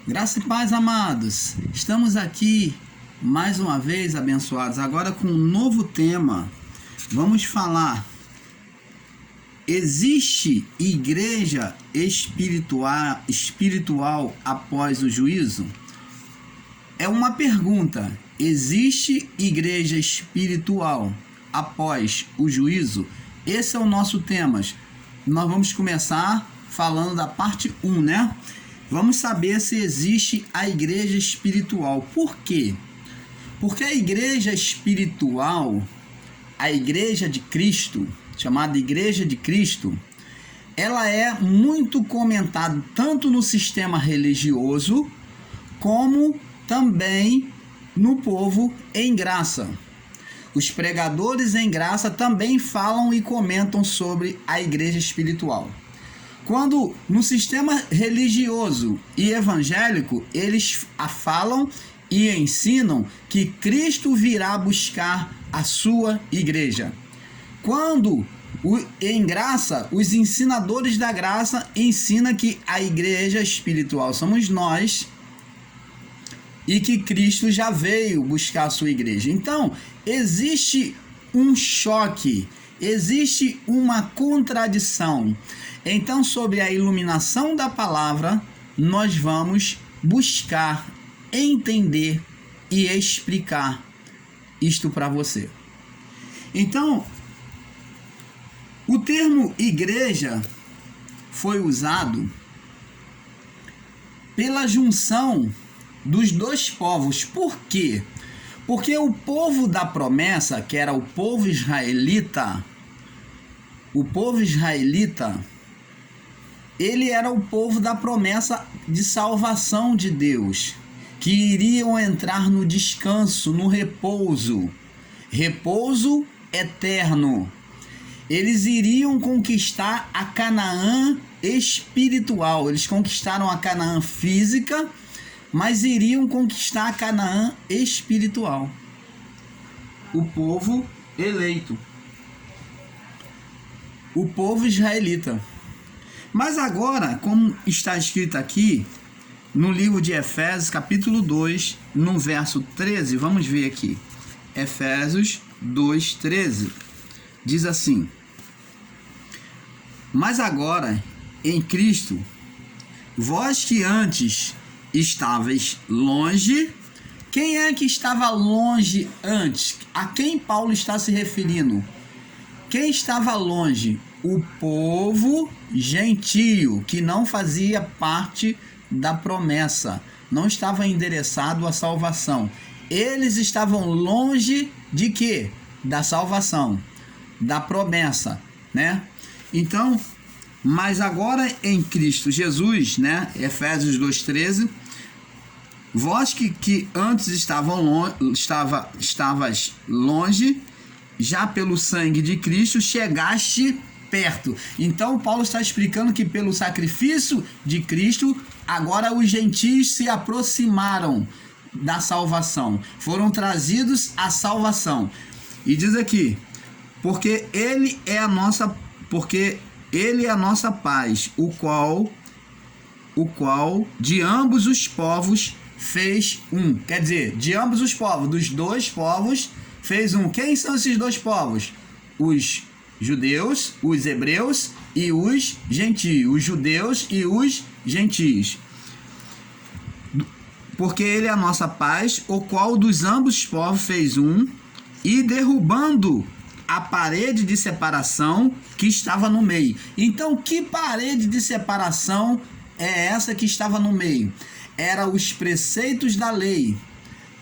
Graça e paz, amados. Estamos aqui mais uma vez, abençoados, agora com um novo tema. Vamos falar: existe igreja espiritual após o juízo? É uma pergunta. Existe igreja espiritual após o juízo? Esse é o nosso tema. Nós vamos começar falando da parte 1, né? Vamos saber se existe a igreja espiritual. Por quê? Porque a igreja espiritual, a igreja de Cristo, chamada igreja de Cristo, ela é muito comentada tanto no sistema religioso como também no povo em graça. Os pregadores em graça também falam e comentam sobre a igreja espiritual. Quando no sistema religioso e evangélico eles falam e ensinam que Cristo virá buscar a sua igreja. Quando em graça, os ensinadores da graça ensinam que a igreja espiritual somos nós e que Cristo já veio buscar a sua igreja. Então, existe um choque, existe uma contradição. Então, sobre a iluminação da palavra, nós vamos buscar entender e explicar isto para você. Então, o termo igreja foi usado pela junção dos dois povos. Por quê? Porque o povo da promessa, que era o povo israelita, ele era o povo da promessa de salvação de Deus, que iriam entrar no descanso, no repouso eterno. Eles iriam conquistar a Canaã espiritual. Eles conquistaram a Canaã física, mas iriam conquistar a Canaã espiritual. O povo eleito, o povo israelita. Mas agora, como está escrito aqui no livro de Efésios, capítulo 2, no verso 13, vamos ver aqui. Efésios 2, 13. Diz assim: mas agora, em Cristo, vós que antes estáveis longe. Quem é que estava longe antes? A quem Paulo está se referindo? Quem estava longe? O povo gentio, que não fazia parte da promessa, não estava endereçado à salvação. Eles estavam longe de quê? Da salvação, da promessa, né? Então, mas agora em Cristo Jesus, né? Efésios 2:13, vós que antes estavas longe, já pelo sangue de Cristo chegaste perto. Então Paulo está explicando que pelo sacrifício de Cristo, agora os gentios se aproximaram da salvação, foram trazidos à salvação. E diz aqui: porque ele é a nossa paz, o qual de ambos os povos fez um. Quer dizer, de ambos os povos, dos dois povos fez um. Quem são esses dois povos? Os judeus, os hebreus e os gentios. Os judeus e os gentios. Porque ele é a nossa paz, o qual dos ambos os povos fez um, e derrubando a parede de separação que estava no meio. Então, que parede de separação é essa que estava no meio? Era os preceitos da lei.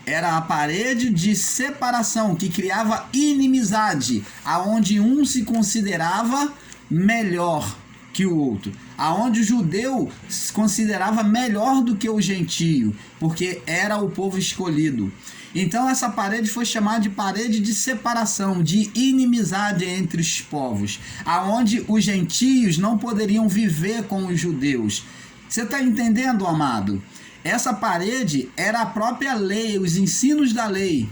Era a parede de separação que criava inimizade, aonde um se considerava melhor que o outro, aonde o judeu se considerava melhor do que o gentio, porque era o povo escolhido. Então essa parede foi chamada de parede de separação, de inimizade entre os povos, aonde os gentios não poderiam viver com os judeus. Você está entendendo, amado? Essa parede era a própria lei, os ensinos da lei,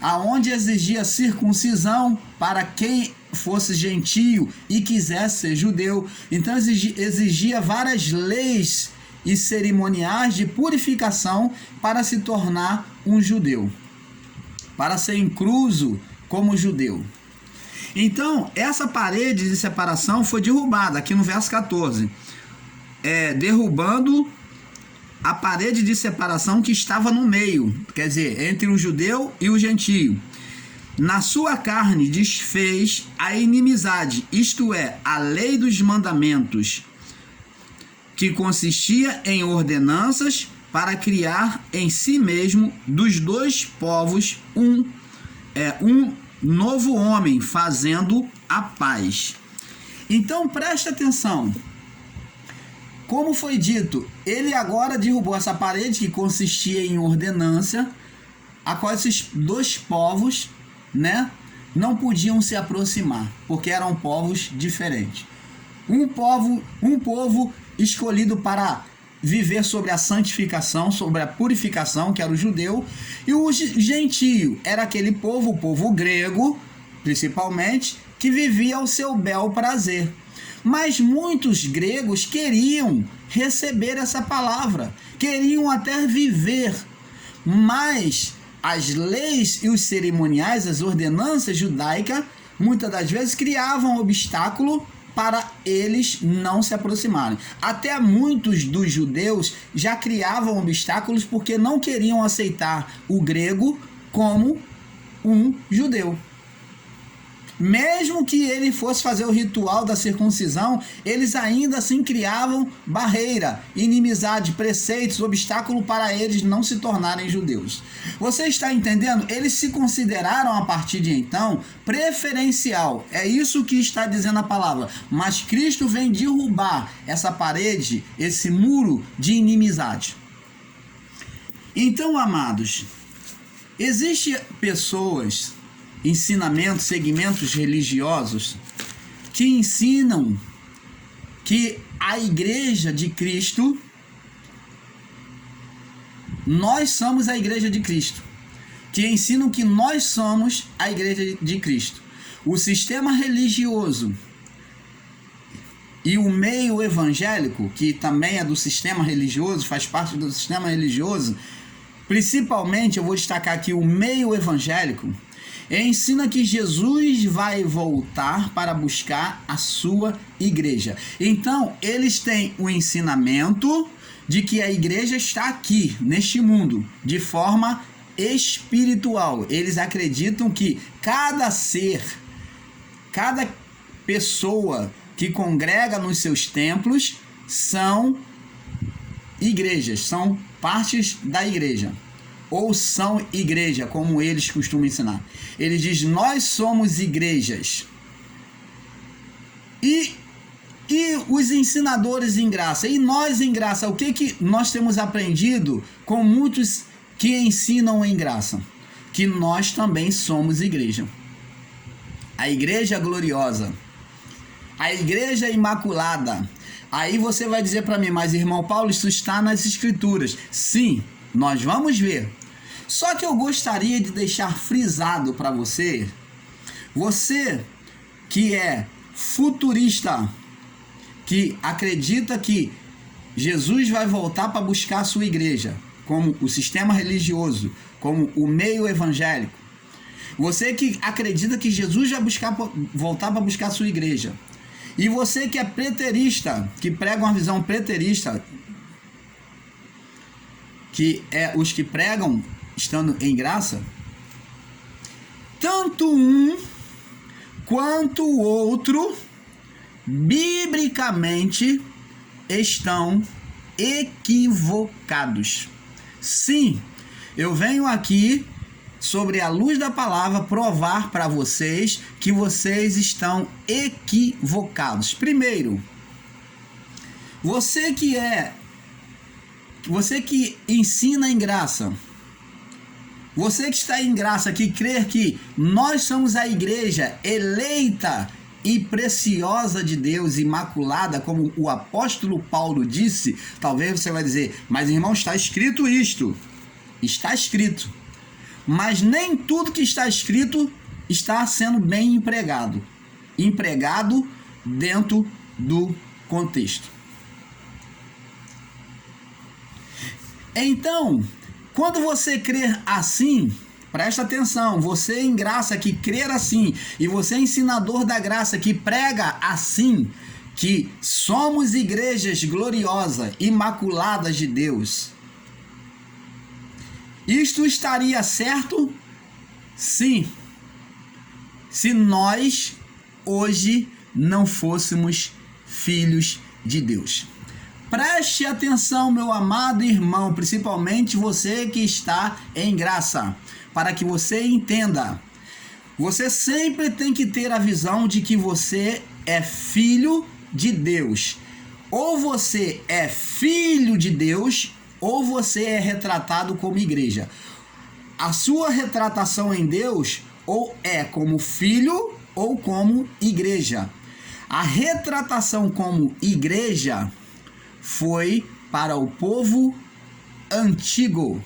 aonde exigia circuncisão para quem fosse gentio e quisesse ser judeu. Então exigia várias leis e cerimoniais de purificação para se tornar um judeu, para ser incluso como judeu. Então, essa parede de separação foi derrubada, aqui no verso 14. Derrubando a parede de separação que estava no meio, quer dizer, entre o judeu e o gentio. Na sua carne desfez a inimizade, isto é, a lei dos mandamentos, que consistia em ordenanças para criar em si mesmo dos dois povos um novo homem, fazendo a paz. Então preste atenção. Como foi dito, ele agora derrubou essa parede que consistia em ordenança, a qual esses dois povos, não podiam se aproximar, porque eram povos diferentes. Um povo escolhido para viver sobre a santificação, sobre a purificação, que era o judeu, e o gentio era aquele povo, o povo grego, principalmente, que vivia ao seu bel prazer. Mas muitos gregos queriam receber essa palavra, queriam até viver, mas as leis e os cerimoniais, as ordenanças judaicas, muitas das vezes criavam obstáculo para eles não se aproximarem. Até muitos dos judeus já criavam obstáculos porque não queriam aceitar o grego como um judeu. Mesmo que ele fosse fazer o ritual da circuncisão, eles ainda assim criavam barreira, inimizade, preceitos, obstáculo para eles não se tornarem judeus. Você está entendendo? Eles se consideraram a partir de então preferencial. É isso que está dizendo a palavra. Mas Cristo vem derrubar essa parede, esse muro de inimizade. Então, amados, existem pessoas, ensinamentos, segmentos religiosos que ensinam que a igreja de Cristo, nós somos a igreja de Cristo, que ensinam que nós somos a igreja de Cristo. O sistema religioso e o meio evangélico, que também é do sistema religioso, faz parte do sistema religioso, principalmente eu vou destacar aqui o meio evangélico, ensina que Jesus vai voltar para buscar a sua igreja. Então, eles têm o ensinamento de que a igreja está aqui, neste mundo, de forma espiritual. Eles acreditam que cada ser, cada pessoa que congrega nos seus templos são igrejas, são partes da igreja. Ou são igreja, como eles costumam ensinar. Ele diz, nós somos igrejas. E os ensinadores em graça, e nós em graça, o que nós temos aprendido com muitos que ensinam em graça? Que nós também somos igreja. A igreja gloriosa, a igreja imaculada. Aí você vai dizer para mim, mas irmão Paulo, isso está nas escrituras. Sim, nós vamos ver. Só que eu gostaria de deixar frisado para você que é futurista, que acredita que Jesus vai voltar para buscar a sua igreja, como o sistema religioso, como o meio evangélico. Você que acredita que Jesus vai voltar para buscar a sua igreja. E você que é preterista, que prega uma visão preterista, que é os que pregam estando em graça, tanto um quanto o outro, biblicamente, estão equivocados. Sim, eu venho aqui, sobre a luz da palavra, provar para vocês que vocês estão equivocados. Primeiro, você que ensina em graça, você que está em graça, que crê que nós somos a igreja eleita e preciosa de Deus, imaculada, como o apóstolo Paulo disse, talvez você vai dizer, mas irmão, está escrito isto. Está escrito. Mas nem tudo que está escrito está sendo bem empregado. Empregado dentro do contexto. Então, quando você crer assim, presta atenção, você em graça que crer assim, e você ensinador da graça que prega assim, que somos igrejas gloriosas, imaculadas de Deus. Isto estaria certo? Sim. Se nós hoje não fôssemos filhos de Deus. Preste atenção, meu amado irmão, principalmente você que está em graça, para que você entenda. Você sempre tem que ter a visão de que você é filho de Deus. Ou você é filho de Deus, ou você é retratado como igreja. A sua retratação em Deus ou é como filho ou como igreja. A retratação como igreja foi para o povo antigo.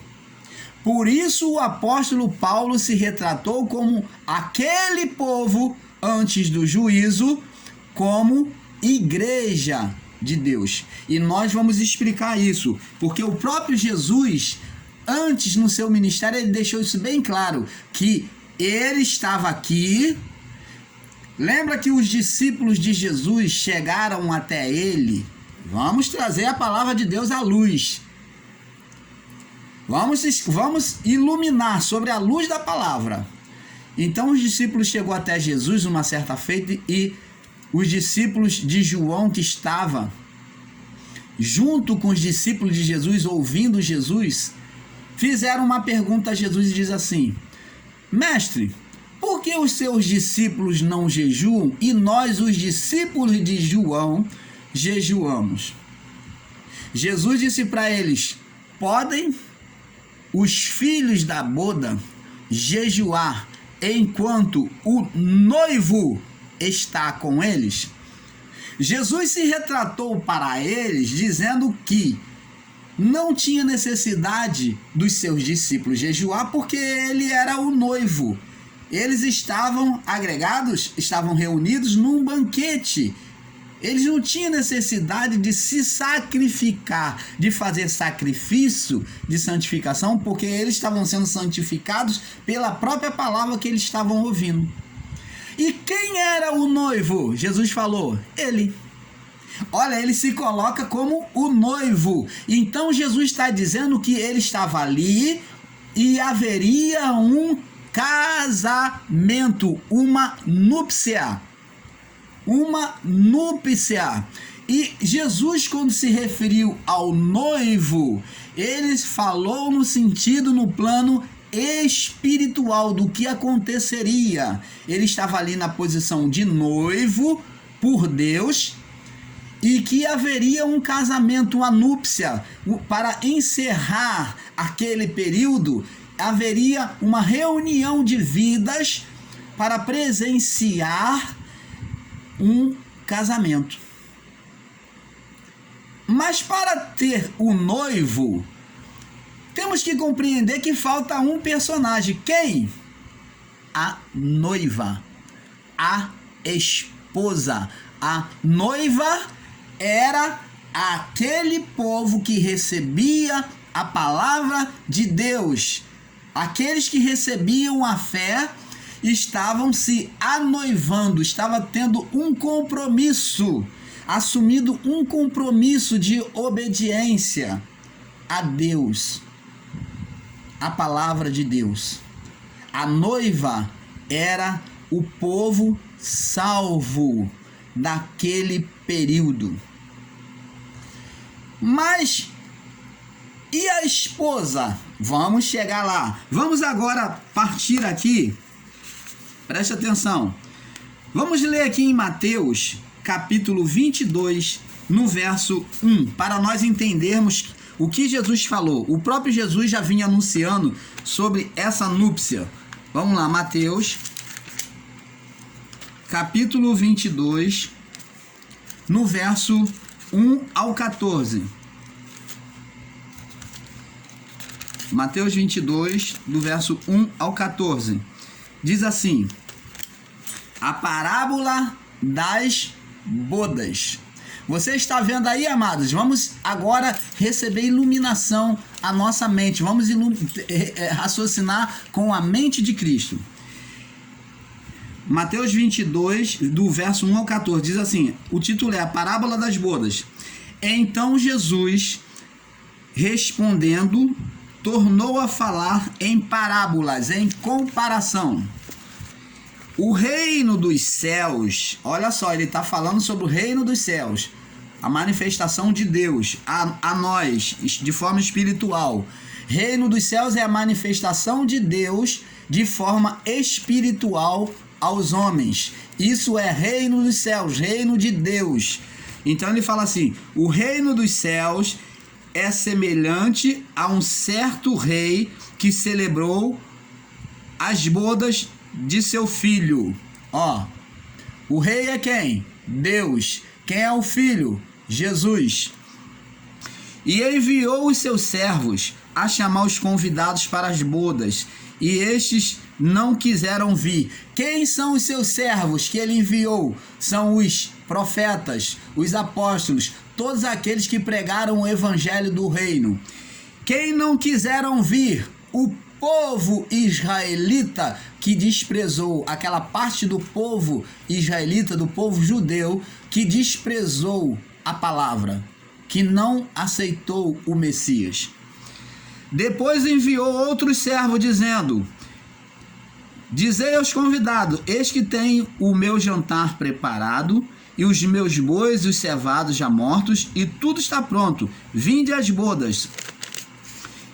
Por isso o apóstolo Paulo se retratou como aquele povo antes do juízo, como igreja de Deus. E nós vamos explicar isso, porque o próprio Jesus, antes no seu ministério, ele deixou isso bem claro, que ele estava aqui. Lembra que os discípulos de Jesus chegaram até ele? Vamos trazer a palavra de Deus à luz. Vamos iluminar sobre a luz da palavra. Então os discípulos chegou até Jesus uma certa feita e os discípulos de João que estava junto com os discípulos de Jesus, ouvindo Jesus, fizeram uma pergunta a Jesus e diz assim: Mestre, por que os seus discípulos não jejuam e nós, os discípulos de João, jejuamos? Jesus disse para eles: podem os filhos da boda jejuar enquanto o noivo está com eles? Jesus se retratou para eles dizendo que não tinha necessidade dos seus discípulos jejuar porque ele era o noivo. Eles estavam agregados, estavam reunidos num banquete. Eles não tinham necessidade de se sacrificar, de fazer sacrifício de santificação, porque eles estavam sendo santificados pela própria palavra que eles estavam ouvindo. E quem era o noivo? Jesus falou: ele. Olha, ele se coloca como o noivo. Então Jesus está dizendo que ele estava ali e haveria um casamento, uma núpcia. Uma núpcia. E Jesus, quando se referiu ao noivo, ele falou no sentido, no plano espiritual do que aconteceria. Ele estava ali na posição de noivo por Deus e que haveria um casamento, uma núpcia, para encerrar aquele período. Haveria uma reunião de vidas para presenciar um casamento. Mas para ter o noivo, temos que compreender que falta um personagem. Quem? A noiva, a esposa. A noiva era aquele povo que recebia a palavra de Deus. Aqueles que recebiam a fé estavam se anoivando, estavam tendo um compromisso, assumindo um compromisso de obediência a Deus, a palavra de Deus. A noiva era o povo salvo daquele período. Mas e a esposa? Vamos chegar lá. Vamos agora partir aqui. Preste atenção. Vamos ler aqui em Mateus, capítulo 22, no verso 1, para nós entendermos o que Jesus falou. O próprio Jesus já vinha anunciando sobre essa núpcia. Vamos lá, Mateus, capítulo 22, no verso 1 ao 14. Mateus 22, do verso 1 ao 14. Diz assim: a parábola das bodas. Você está vendo aí, amados? Vamos agora receber iluminação à nossa mente. Vamos raciocinar com a mente de Cristo. Mateus 22, do verso 1 ao 14, diz assim, o título é a Parábola das Bodas. Então Jesus, respondendo, tornou a falar em parábolas, em comparação. O reino dos céus, olha só, ele está falando sobre o reino dos céus, a manifestação de Deus a nós, de forma espiritual. Reino dos céus é a manifestação de Deus de forma espiritual aos homens. Isso é reino dos céus, reino de Deus. Então ele fala assim, o reino dos céus é semelhante a um certo rei que celebrou as bodas de seu filho. Ó, o rei é quem? Deus. Quem é o filho? Jesus. E enviou os seus servos a chamar os convidados para as bodas, e estes não quiseram vir. Quem são os seus servos que ele enviou? São os profetas, os apóstolos, todos aqueles que pregaram o evangelho do reino. Quem não quiseram vir? O povo israelita, que desprezou, aquela parte do povo israelita, do povo judeu, que desprezou a palavra, que não aceitou o Messias. Depois enviou outro servo dizendo, dizei aos convidados, eis que tenho o meu jantar preparado, e os meus bois e os cevados já mortos, e tudo está pronto, vinde às bodas.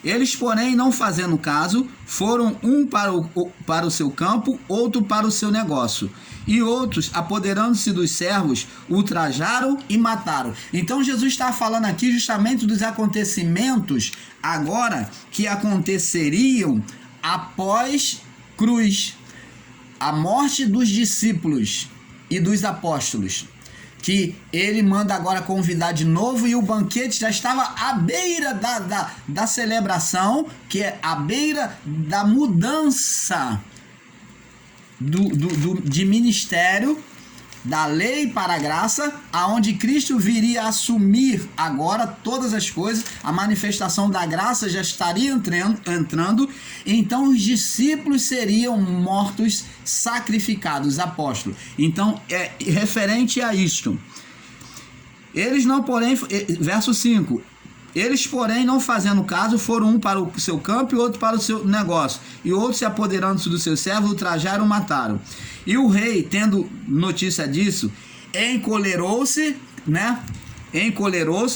Eles, porém, não fazendo caso, foram um para o seu campo, outro para o seu negócio. E outros, apoderando-se dos servos, ultrajaram e mataram. Então Jesus está falando aqui justamente dos acontecimentos agora que aconteceriam após cruz, a morte dos discípulos e dos apóstolos, que ele manda agora convidar de novo, e o banquete já estava à beira da celebração, que é à beira da mudança de ministério, da lei para a graça, aonde Cristo viria assumir agora todas as coisas, a manifestação da graça já estaria entrando, então os discípulos seriam mortos, sacrificados, apóstolos. Então é referente a isto. Eles não, porém, verso 5, eles, porém, não fazendo caso, foram um para o seu campo e outro para o seu negócio. E outros, se apoderando-se dos seus servos, ultrajaram e mataram. E o rei, tendo notícia disso, encolerou-se,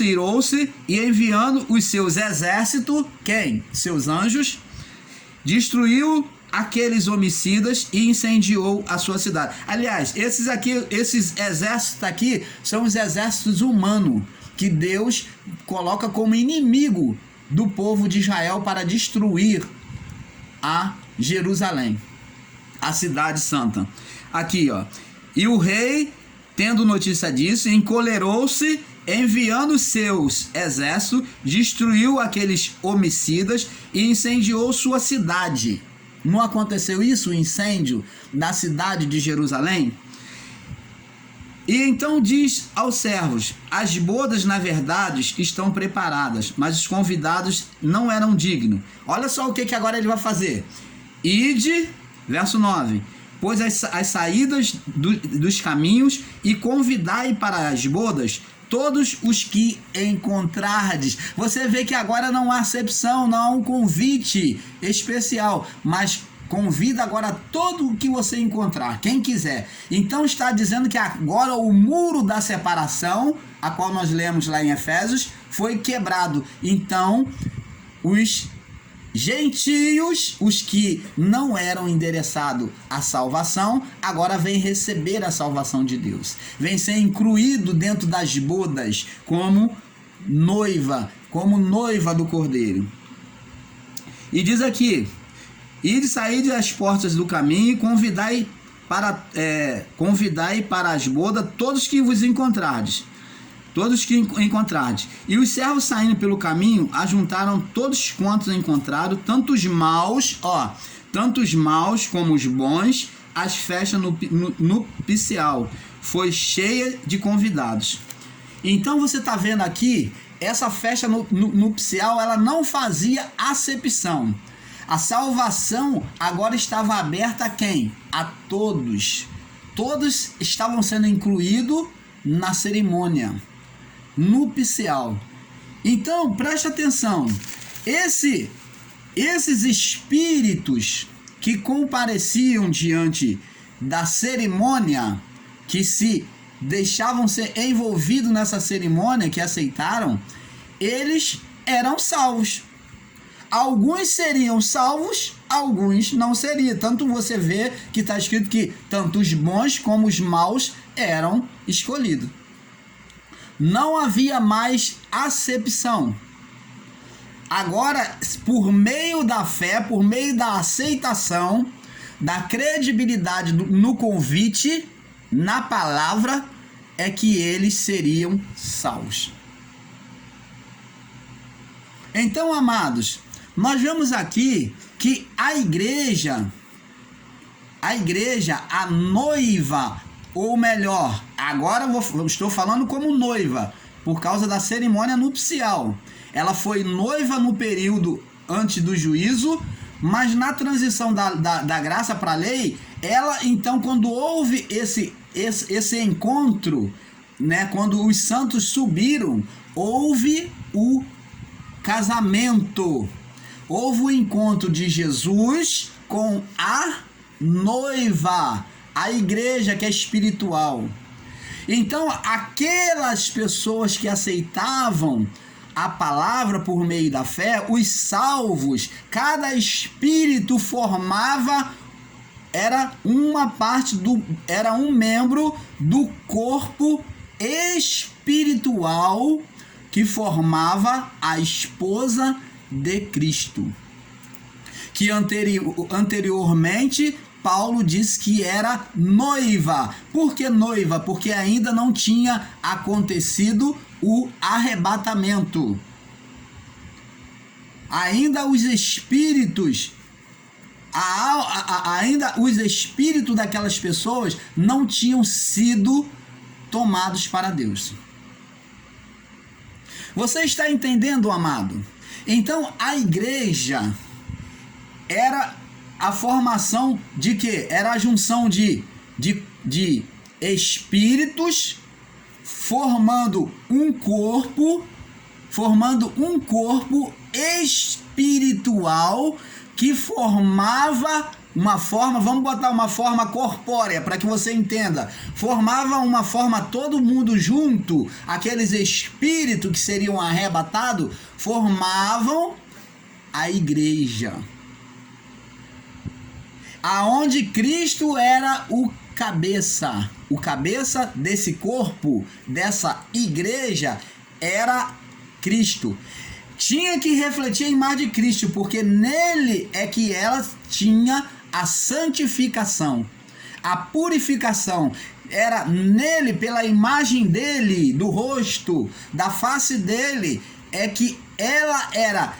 irou-se, e enviando os seus exércitos, quem? Seus anjos, destruiu aqueles homicidas e incendiou a sua cidade. Aliás, esses exércitos aqui são os exércitos humanos, que Deus coloca como inimigo do povo de Israel para destruir a Jerusalém, a cidade santa. Aqui, ó. E o rei, tendo notícia disso, encolerou-se, enviando seus exércitos, destruiu aqueles homicidas e incendiou sua cidade. Não aconteceu isso, o incêndio da cidade de Jerusalém? E então diz aos servos, as bodas na verdade estão preparadas, mas os convidados não eram dignos. Olha só o que agora ele vai fazer. Ide, verso 9, pois as saídas dos caminhos e convidai para as bodas todos os que encontrardes. Você vê que agora não há acepção, não há um convite especial, mas convida agora todo o que você encontrar, quem quiser. Então está dizendo que agora o muro da separação, a qual nós lemos lá em Efésios, foi quebrado. Então os gentios, os que não eram endereçados à salvação, agora vêm receber a salvação de Deus. Vem ser incluído dentro das bodas como noiva do Cordeiro. E diz aqui, ide sair das portas do caminho e convidai para as bodas todos que vos encontrardes. Todos que encontrardes. E os servos saindo pelo caminho, ajuntaram todos quantos encontraram, tanto os maus como os bons, as festas nupcial foi cheia de convidados. Então você está vendo aqui, essa festa nupcial, ela não fazia acepção. A salvação agora estava aberta a quem? A todos. Todos estavam sendo incluídos na cerimônia nupcial. Então, preste atenção. Esses espíritos que compareciam diante da cerimônia, que se deixavam ser envolvidos nessa cerimônia, que aceitaram, eles eram salvos. Alguns seriam salvos, alguns não seriam. Tanto você vê que está escrito que tanto os bons como os maus eram escolhidos. Não havia mais acepção. Agora, por meio da fé, por meio da aceitação, da credibilidade no convite, na palavra, é que eles seriam salvos. Então, amados, nós vemos aqui que a igreja, a noiva, ou melhor, agora eu estou falando como noiva, por causa da cerimônia nupcial. Ela foi noiva no período antes do juízo, mas na transição da graça para a lei, ela, então, quando houve esse encontro, né, quando os santos subiram, houve o casamento. Houve o encontro de Jesus com a noiva, a igreja que é espiritual. Então, aquelas pessoas que aceitavam a palavra por meio da fé, os salvos, cada espírito formava, era um membro do corpo espiritual que formava a esposa de Cristo. Que anteriormente Paulo diz que era noiva. Por que noiva? Porque ainda não tinha acontecido o arrebatamento. Ainda os espíritos, daquelas pessoas não tinham sido tomados para Deus. Você está entendendo, amado? Então, a igreja era a formação de quê? Era a junção de espíritos formando um corpo espiritual que formava uma forma, vamos botar uma forma corpórea para que você entenda. Formava uma forma, todo mundo junto, aqueles espíritos que seriam arrebatados, formavam a igreja. Aonde Cristo era o cabeça desse corpo, dessa igreja, era Cristo. Tinha que refletir a imagem de Cristo, porque nele é que ela tinha a santificação, a purificação. Era nele, pela imagem dele, do rosto, da face dele, é que ela era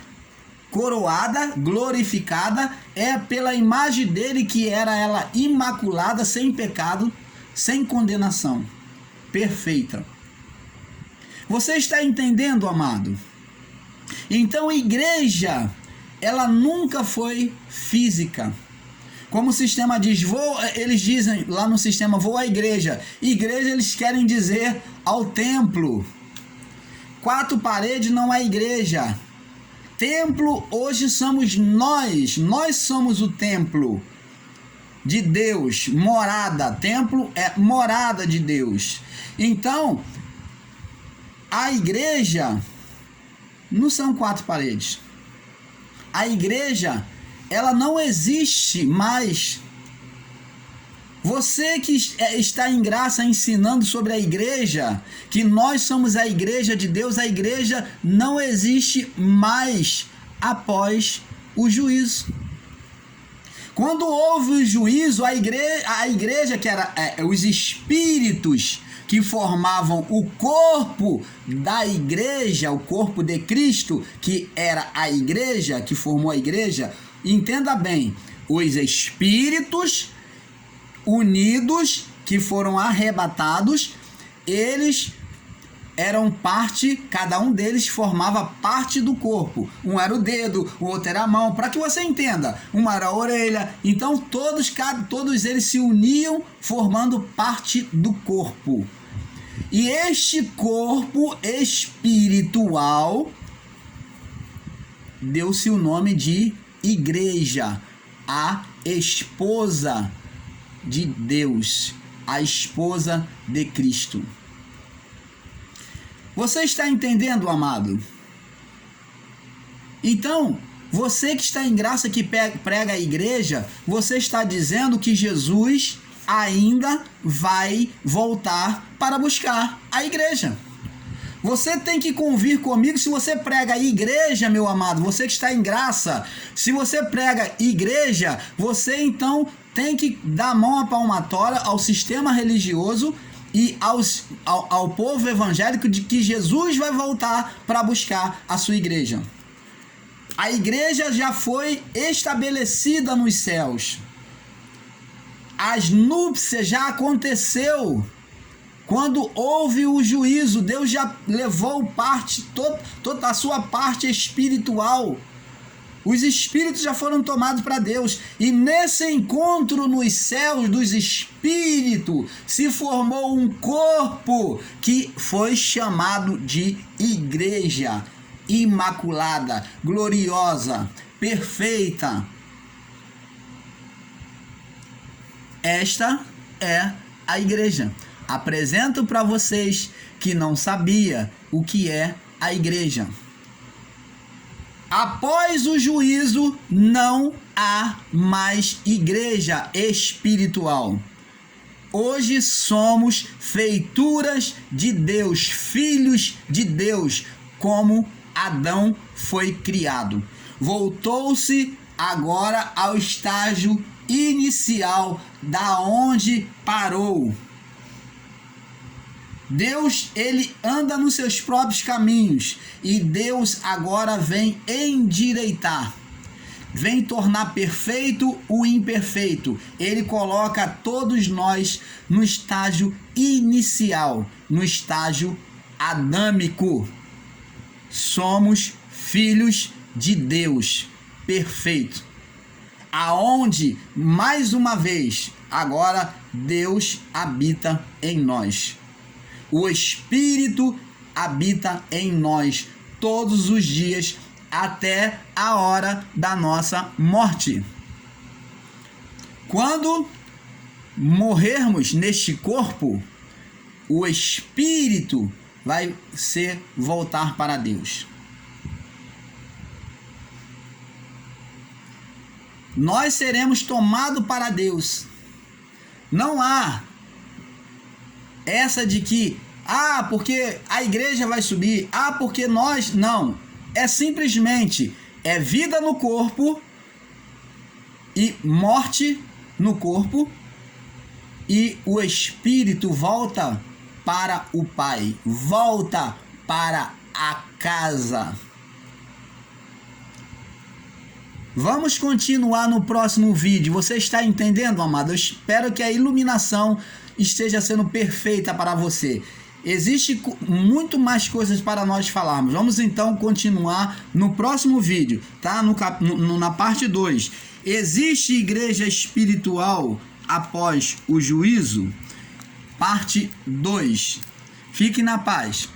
coroada, glorificada, é pela imagem dele que era ela imaculada, sem pecado, sem condenação, perfeita. Você está entendendo, amado? Então, a igreja, ela nunca foi física. Como o sistema diz, eles dizem lá no sistema, vou à igreja. Igreja, eles querem dizer ao templo. 4 paredes não é igreja. Templo hoje somos nós somos o templo de Deus, morada. Templo é morada de Deus. Então, a igreja não são 4 paredes. A igreja, ela não existe mais. Você que está em graça ensinando sobre a igreja, que nós somos a igreja de Deus, a igreja não existe mais após o juízo. Quando houve o juízo, a igreja que era os espíritos que formavam o corpo da igreja, o corpo de Cristo, que era a igreja, que formou a igreja, entenda bem, os espíritos unidos que foram arrebatados, eles eram parte, cada um deles formava parte do corpo. Um era o dedo, o outro era a mão, para que você entenda. Uma era a orelha. Então todos eles se uniam formando parte do corpo. E este corpo espiritual deu-se o nome de igreja, a esposa de Deus, a esposa de Cristo. Você está entendendo, amado? Então, você que está em graça, que prega a igreja, você está dizendo que Jesus ainda vai voltar para buscar a igreja. Você tem que convir comigo. Se você prega igreja, meu amado, você que está em graça, se você prega igreja, você então tem que dar a mão à palmatória ao sistema religioso e ao povo evangélico de que Jesus vai voltar para buscar a sua igreja. A igreja já foi estabelecida nos céus. As núpcias já aconteceu. Quando houve o juízo, Deus já levou toda a sua parte espiritual. Os espíritos já foram tomados para Deus. E nesse encontro nos céus dos espíritos se formou um corpo que foi chamado de igreja imaculada, gloriosa, perfeita. Esta é a igreja. Apresento para vocês que não sabia o que é a igreja. Após o juízo, não há mais igreja espiritual. Hoje somos feituras de Deus, filhos de Deus, como Adão foi criado. Voltou-se agora ao estágio inicial, da onde parou. Deus, ele anda nos seus próprios caminhos e Deus agora vem endireitar, vem tornar perfeito o imperfeito. Ele coloca todos nós no estágio inicial, no estágio adâmico. Somos filhos de Deus, perfeito. Aonde, mais uma vez, agora Deus habita em nós. O Espírito habita em nós todos os dias até a hora da nossa morte. Quando morrermos neste corpo, o Espírito vai voltar para Deus. Nós seremos tomados para Deus. Não há essa de que, porque a igreja vai subir, porque nós, não. É simplesmente, é vida no corpo e morte no corpo, e o Espírito volta para o Pai, volta para a casa. Vamos continuar no próximo vídeo. Você está entendendo, amado? Eu espero que a iluminação esteja sendo perfeita para você. Existe muito mais coisas para nós falarmos. Vamos então continuar no próximo vídeo, tá? Na parte 2. Existe igreja espiritual após o juízo? Parte 2. Fique na paz.